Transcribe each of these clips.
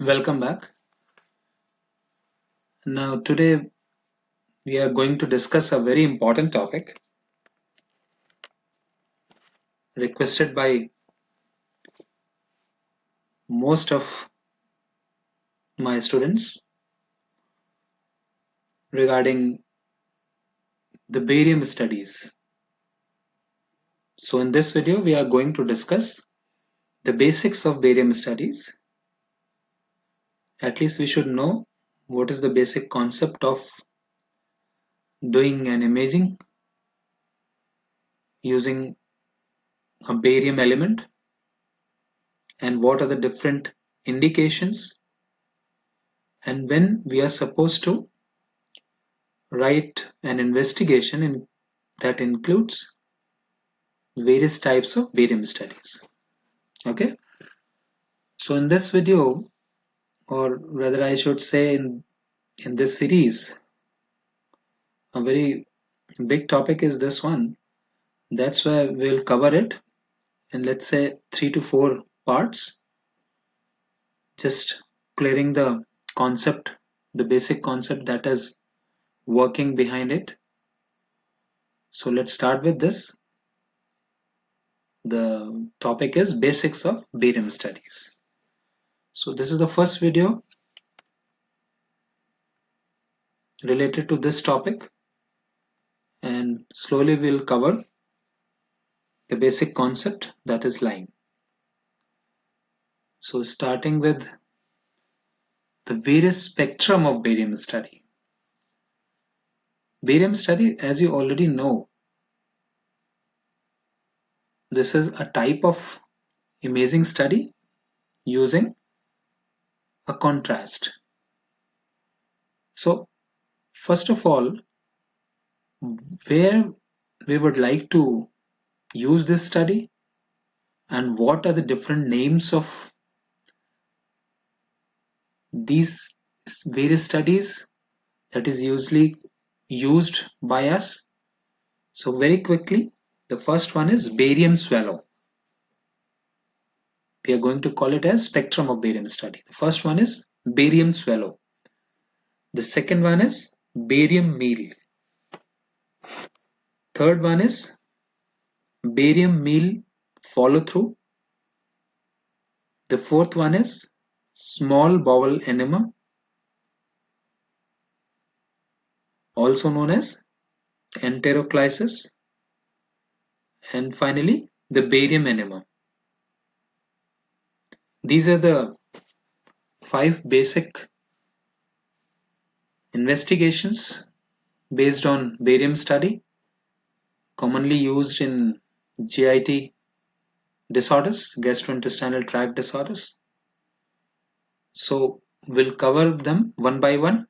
Welcome back. Now, today we are going to discuss a very important topic requested by most of my students regarding the barium studies. So, in this video, we are going to discuss the basics of barium studies. At least we should know what is the basic concept of doing an imaging using a barium element and what are the different indications and when we are supposed to write an investigation that includes various types of barium studies. Okay, so in this video, or rather I should say in this series, a very big topic is this one. That's why we'll cover it in, let's say, 3 to 4 parts, just clearing the concept, the basic concept that is working behind it. So let's start with this. The topic is basics of barium studies. So this is the first video related to this topic, and slowly we'll cover the basic concept that is lying. So starting with the various spectrum of barium study. Barium study, as you already know, this is a type of imaging study using a contrast. So first of all, where we would like to use this study and what are the different names of these various studies that is usually used by us. So very quickly, the first one is barium swallow. We are going to call it as spectrum of barium study. The first one is barium swallow. The second one is barium meal. Third one is barium meal follow through. The fourth one is small bowel enema, also known as enteroclysis. And finally, the barium enema. These are the 5 basic investigations based on barium study, commonly used in GIT disorders, gastrointestinal tract disorders. So we'll cover them one by one.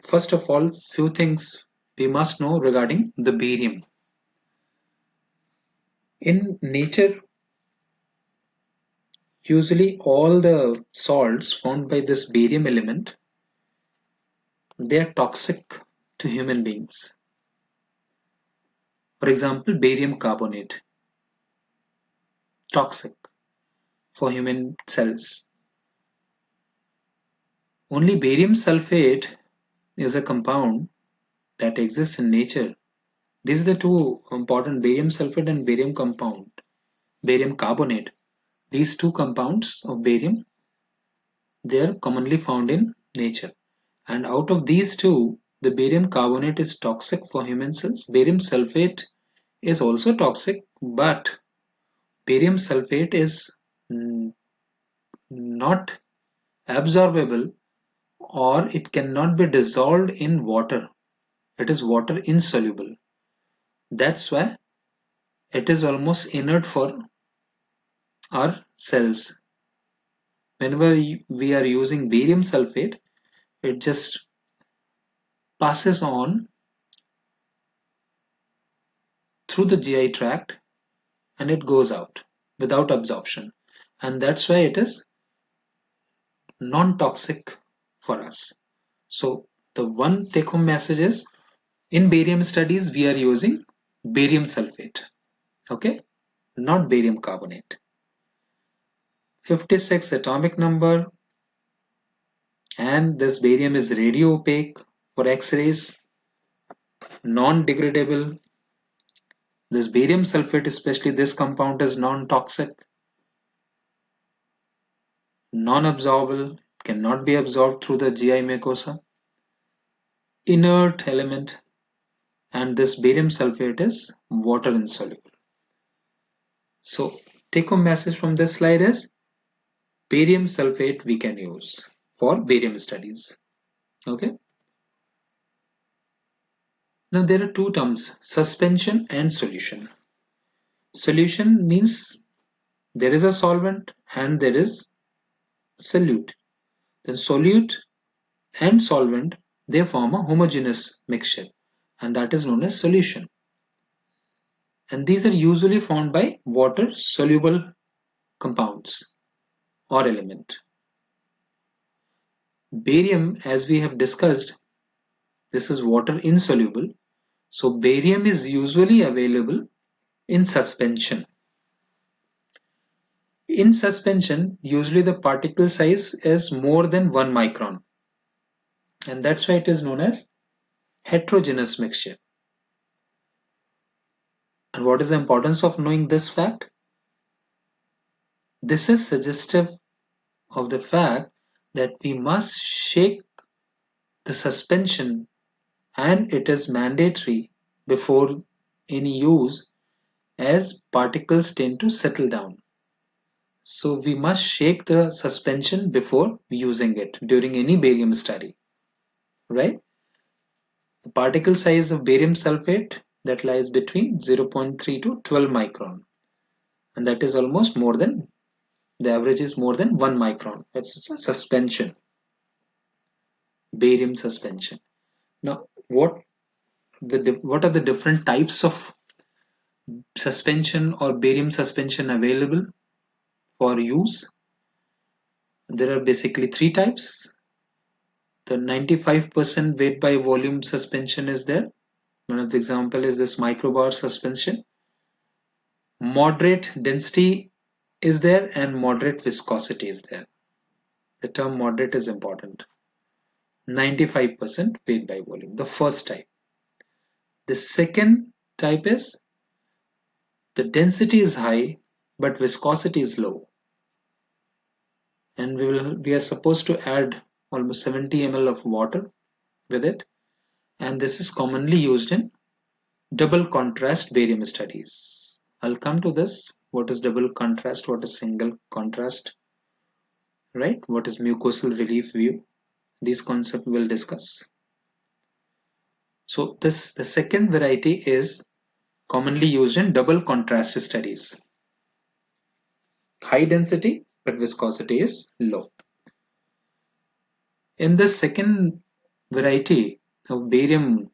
First of all, few things we must know regarding the barium. In nature, usually all the salts found by this barium element, they are toxic to human beings. For example, barium carbonate, toxic for human cells. Only barium sulfate is a compound that exists in nature. These are the two important, barium sulfate and barium compound, barium carbonate. These two compounds of barium, they are commonly found in nature. And out of these two, the barium carbonate is toxic for human cells. Barium sulfate is also toxic, but barium sulfate is not absorbable, or it cannot be dissolved in water. It is water insoluble. That's why it is almost inert for our cells. Whenever we are using barium sulfate, it just passes on through the GI tract and it goes out without absorption. And that's why it is non-toxic for us. So the one take-home message is, in barium studies, we are using barium sulfate, okay, not barium carbonate. 56 atomic number, and this barium is radio opaque for X-rays, non-degradable. This barium sulfate, especially this compound, is non-toxic, non-absorbable, cannot be absorbed through the GI mucosa, inert element, and this barium sulfate is water insoluble. So take home message from this slide is barium sulfate we can use for barium studies. Okay. Now there are two terms, suspension and solution. Solution means there is a solvent and there is solute. Then solute and solvent, they form a homogeneous mixture, and that is known as solution. And these are usually formed by water soluble compounds or element. Barium, as we have discussed, this is water insoluble. So barium is usually available in suspension. In suspension, usually the particle size is more than 1 micron. And that's why it is known as heterogeneous mixture. And what is the importance of knowing this fact? This is suggestive of the fact that we must shake the suspension, and it is mandatory before any use, as particles tend to settle down. So we must shake the suspension before using it during any barium study, right? The particle size of barium sulfate that lies between 0.3 to 12 micron, and that is almost more than, the average is more than 1 micron. That's a suspension, barium suspension. Now, what are the different types of suspension or barium suspension available for use? There are basically three types. The 95% weight by volume suspension is there. One of the example is this microbar suspension. Moderate density is there and moderate viscosity is there. The term moderate is important. 95% weight by volume, the first type. The second type is the density is high but viscosity is low, and we are supposed to add almost 70 ml of water with it, and this is commonly used in double contrast barium studies. I'll come to this. What is double contrast? What is single contrast? Right? What is mucosal relief view? These concepts we'll discuss. So the second variety is commonly used in double contrast studies. High density, but viscosity is low. In the second variety of barium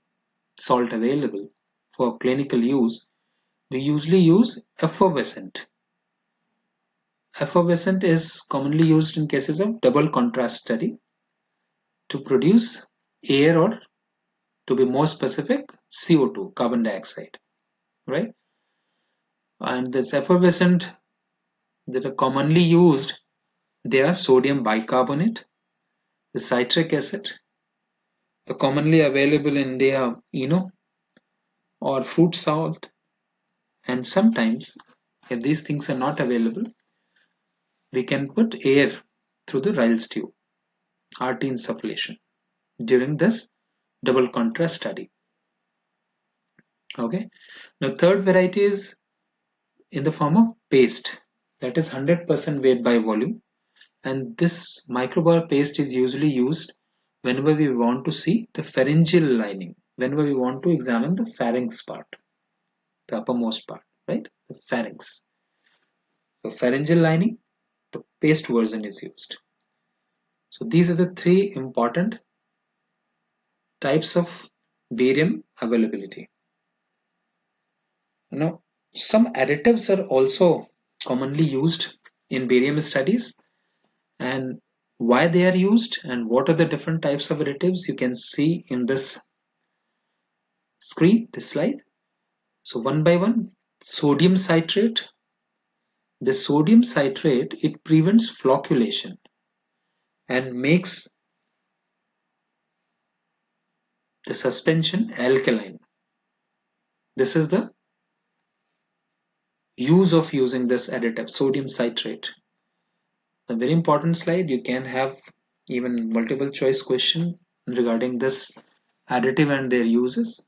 salt available for clinical use, we usually use effervescent. Effervescent is commonly used in cases of double contrast study to produce air, or to be more specific, CO2, carbon dioxide, right? And this effervescent that are commonly used, they are sodium bicarbonate, the citric acid, the commonly available in India, or fruit salt. And sometimes, if these things are not available, we can put air through the Ryle's tube, RT insufflation, during this double contrast study. Okay. Now, third variety is in the form of paste, that is 100% weight by volume, and this microbar paste is usually used whenever we want to see the pharyngeal lining, whenever we want to examine the pharynx part, the uppermost part, right? The pharynx. So pharyngeal lining, the paste version is used. So these are the three important types of barium availability. Now, some additives are also commonly used in barium studies, and why they are used and what are the different types of additives you can see in this screen, this slide. So one by one, sodium citrate, The sodium citrate, it prevents flocculation and makes the suspension alkaline. This is the use of using this additive, sodium citrate. A very important slide. You can have even multiple choice question regarding this additive and their uses.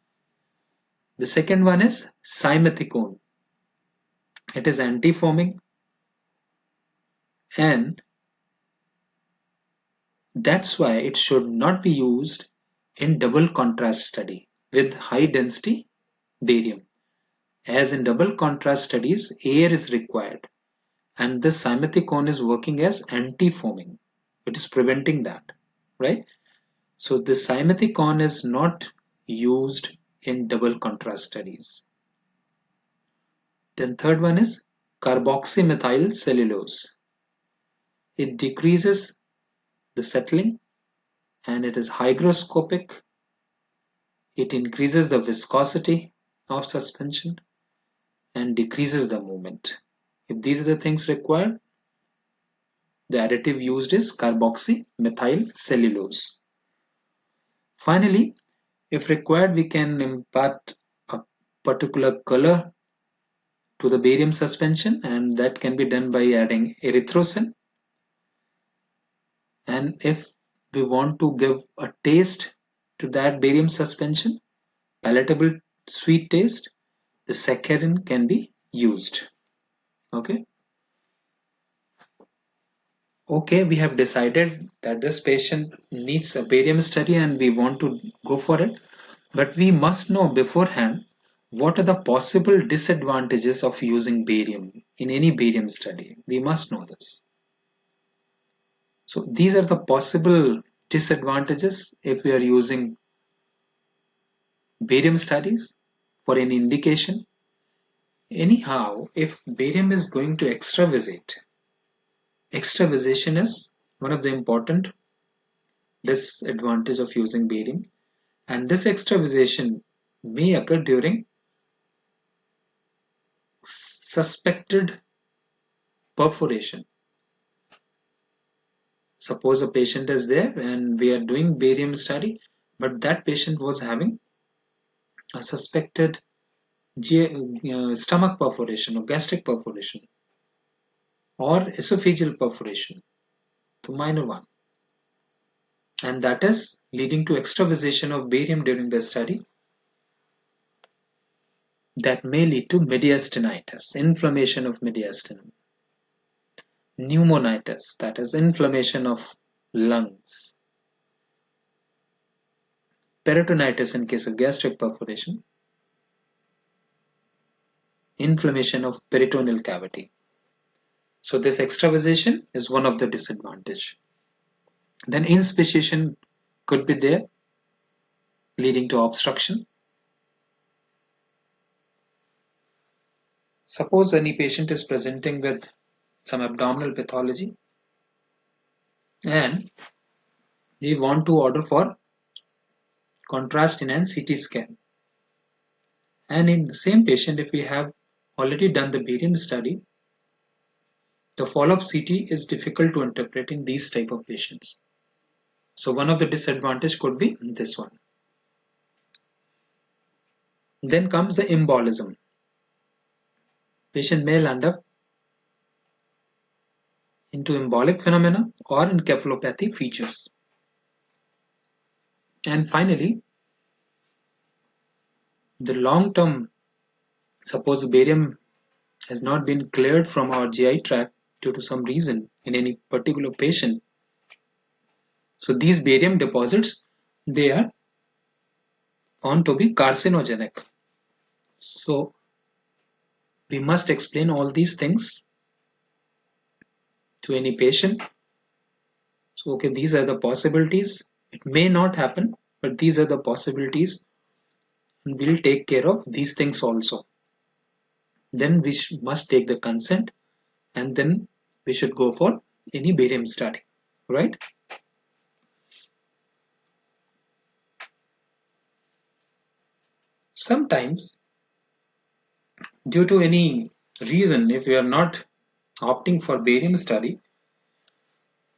The second one is simethicone. It is anti-foaming, and that's why it should not be used in double contrast study with high density barium. As in double contrast studies, air is required, and this simethicone is working as anti-foaming. It is preventing that, right? So the simethicone is not used in double contrast studies. Then third one is carboxymethyl cellulose. It decreases the settling and it is hygroscopic. It increases the viscosity of suspension and decreases the movement. If these are the things required, the additive used is carboxymethyl cellulose. Finally, if required, we can impart a particular color to the barium suspension, and that can be done by adding erythrocin. And if we want to give a taste to that barium suspension, palatable sweet taste, the saccharin can be used. Okay. Okay, we have decided that this patient needs a barium study and we want to go for it. But we must know beforehand what are the possible disadvantages of using barium in any barium study. We must know this. So these are the possible disadvantages if we are using barium studies for any indication. Anyhow, if barium is going to extravasate, extravasation is one of the important disadvantages of using barium, and this extravasation may occur during suspected perforation. Suppose a patient is there and we are doing barium study, but that patient was having a suspected stomach perforation or gastric perforation or esophageal perforation, the minor one, and that is leading to extravasation of barium during the study. That may lead to mediastinitis, inflammation of mediastinum, pneumonitis, that is inflammation of lungs, peritonitis in case of gastric perforation, inflammation of peritoneal cavity. So this extravasation is one of the disadvantage. Then inspeciation could be there, leading to obstruction. Suppose any patient is presenting with some abdominal pathology and we want to order for contrast enhanced CT scan. And in the same patient, if we have already done the barium study, the follow-up CT is difficult to interpret in these type of patients. So one of the disadvantage could be this one. Then comes the embolism. Patient may land up into embolic phenomena or encephalopathy features. And finally, the long-term, suppose barium has not been cleared from our GI tract due to some reason in any particular patient. So these barium deposits, they are found to be carcinogenic. So we must explain all these things to any patient. So okay, these are the possibilities. It may not happen, but these are the possibilities, and we'll take care of these things also. Then we must take the consent, and then we should go for any barium study, right? Sometimes, due to any reason, if we are not opting for barium study,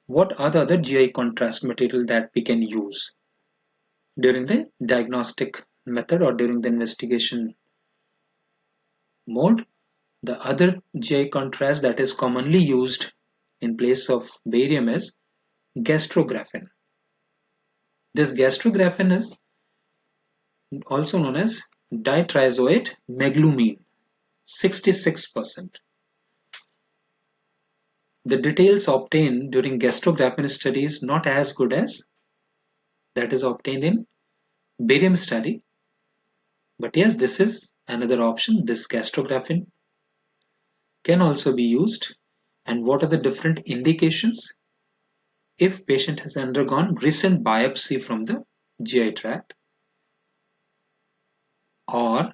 what are the other GI contrast material that we can use during the diagnostic method or during the investigation mode? The other GI contrast that is commonly used in place of barium is gastrographin. This gastrographin is also known as ditriazoate meglumine, 66%. The details obtained during gastrographin study is not as good as that is obtained in barium study. But yes, this is another option. This gastrographin can also be used. And what are the different indications? If patient has undergone recent biopsy from the GI tract, or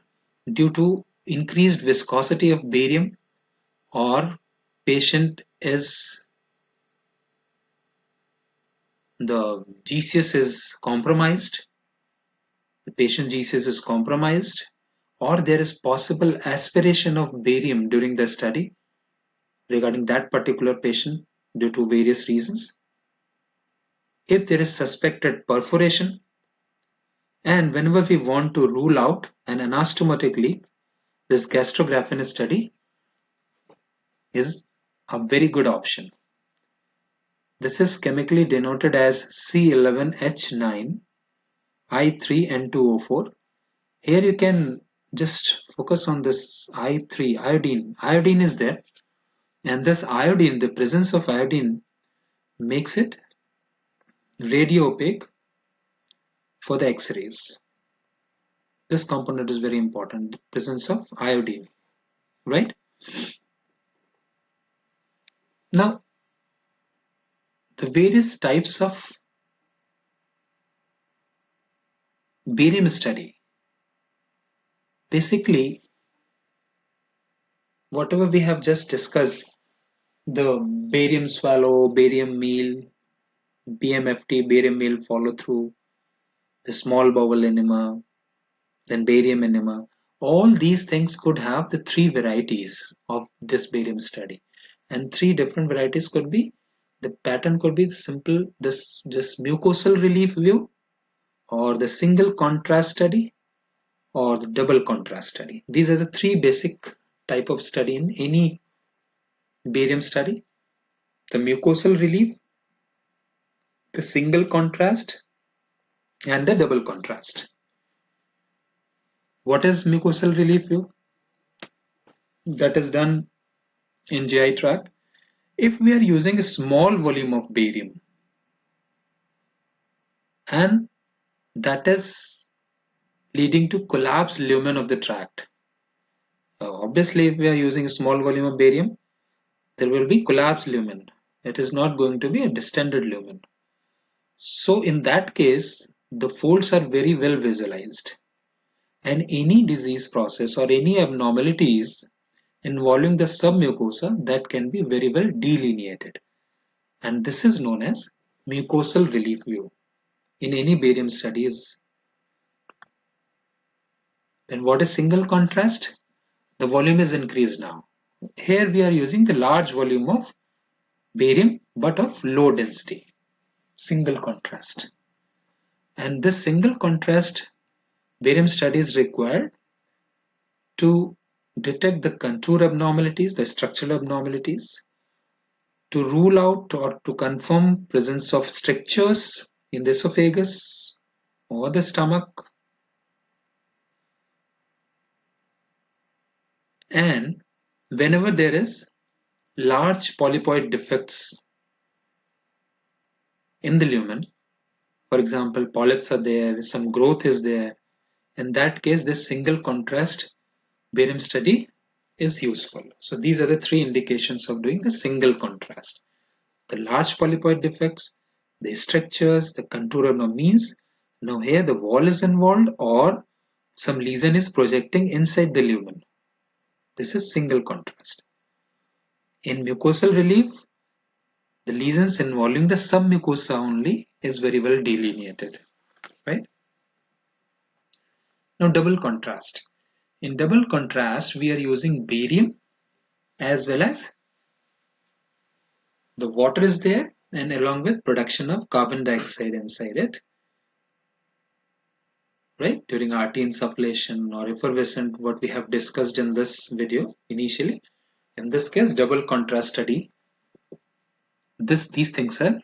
due to increased viscosity of barium, or patient is the GCS is compromised, the patient GCS is compromised, or there is possible aspiration of barium during the study regarding that particular patient due to various reasons. If there is suspected perforation, and whenever we want to rule out an anastomotic leak, this gastrographin study is a very good option. This is chemically denoted as C11H9 I3N2O4. Here you can just focus on this I3, iodine. Iodine is there, and this iodine, the presence of iodine makes it radio opaque for the X-rays. This component is very important, the presence of iodine, right? Now, the various types of barium study. Basically, whatever we have just discussed, the barium swallow, barium meal, BMFT, barium meal follow through, the small bowel enema, then barium enema, all these things could have the three varieties of this barium study. And three different varieties could be, the pattern could be simple, this just mucosal relief view, or the single contrast study, or the double contrast study. These are the three basic type of study in any barium study: the mucosal relief, the single contrast, and the double contrast. What is mucosal relief view? That is done in GI tract. If we are using a small volume of barium, and that is leading to collapsed lumen of the tract. Obviously, if we are using a small volume of barium, there will be collapsed lumen. It is not going to be a distended lumen. So in that case, the folds are very well visualized, and any disease process or any abnormalities involving the submucosa, that can be very well delineated, and this is known as mucosal relief view in any barium studies. Then what is single contrast? The volume is increased now. Here we are using the large volume of barium but of low density, single contrast. And this single contrast barium study is required to detect the contour abnormalities, the structural abnormalities, to rule out or to confirm presence of strictures in the esophagus or the stomach, and whenever there is large polypoid defects in the lumen, for example, polyps are there, some growth is there, in that case, this single contrast barium study is useful. So these are the three indications of doing the single contrast: the large polypoid defects, the strictures, the contour abnormal, means now here the wall is involved or some lesion is projecting inside the lumen. This is single contrast. In mucosal relief, the lesions involving the submucosa only is very well delineated, right? Now double contrast. In double contrast, we are using barium as well as The water is there, and along with production of carbon dioxide inside it, right, during RT insufflation or effervescent, what we have discussed in this video initially. In this case, double contrast study, these things are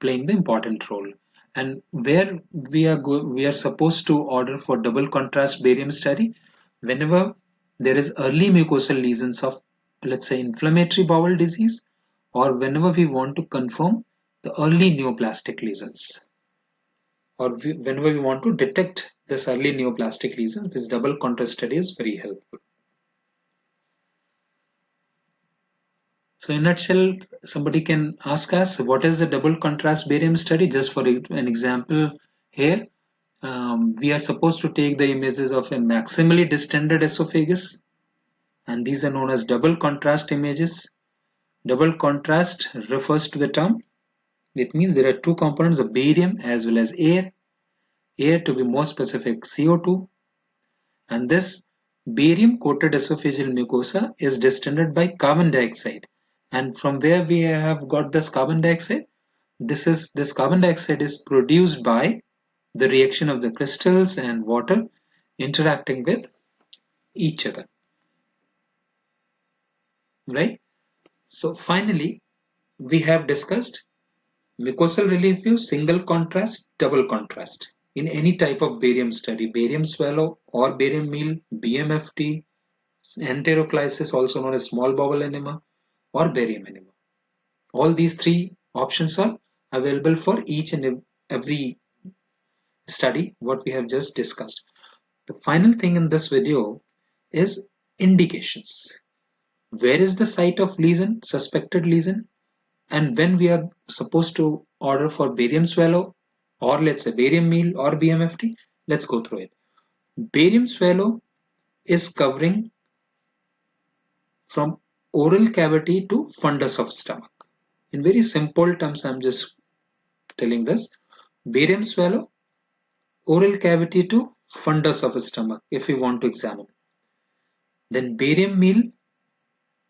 playing the important role. And where we are supposed to order for double contrast barium study whenever there is early mucosal lesions of, let's say, inflammatory bowel disease, or whenever we want to confirm the early neoplastic lesions, or whenever we want to detect this early neoplastic lesions, this double contrast study is very helpful. So in a nutshell, somebody can ask us, what is the double contrast barium study? Just for an example here, we are supposed to take the images of a maximally distended esophagus, and these are known as double contrast images. Double contrast refers to the term. It means there are two components of barium as well as air. Air, to be more specific, CO2. And this barium coated esophageal mucosa is distended by carbon dioxide. And from where we have got this carbon dioxide? This carbon dioxide is produced by the reaction of the crystals and water interacting with each other, right? So finally, we have discussed mucosal relief view, single contrast, double contrast in any type of barium study, barium swallow or barium meal, BMFT, enteroclysis, also known as small bowel enema, or barium enema. All these three options are available for each and every study what we have just discussed. The final thing in this video is indications. Where is the site of lesion, suspected lesion, and when we are supposed to order for barium swallow, or let's say barium meal or BMFT. Let's go through it. Barium swallow is covering from oral cavity to fundus of stomach. In very simple terms, I'm just telling this. Barium swallow, oral cavity to fundus of stomach, if we want to examine. Then barium meal,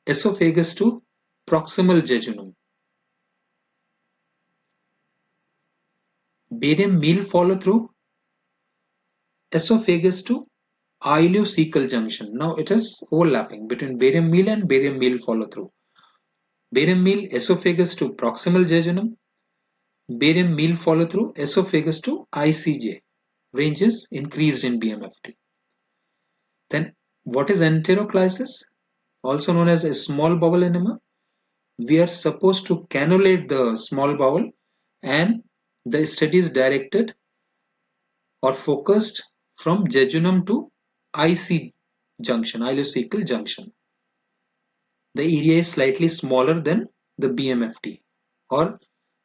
esophagus to proximal jejunum. Barium meal follow through, esophagus to ileocecal junction. Now it is overlapping between barium meal and barium meal follow through. Barium meal, esophagus to proximal jejunum. Barium meal follow through, esophagus to ICJ. Range is increased in BMFT. Then what is enteroclysis? Also known as a small bowel enema. We are supposed to cannulate the small bowel, and the study is directed or focused from jejunum to IC junction, ileocecal junction. The area is slightly smaller than the BMFT, or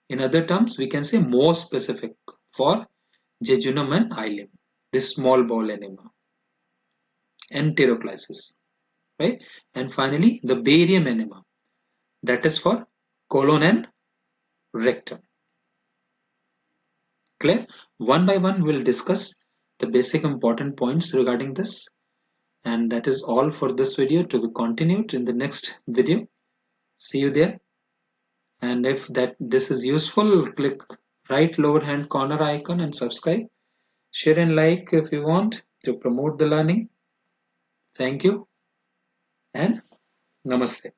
in other terms, we can say more specific for jejunum and ileum, this small bowel enema, enteroclysis, right? And finally, the barium enema, that is for colon and rectum. Clear? One by one, we'll discuss the basic important points regarding this. And that is all for this video, to be continued in the next video. See you there. And if this is useful, click right lower hand corner icon and subscribe. Share and like if you want to promote the learning. Thank you and namaste.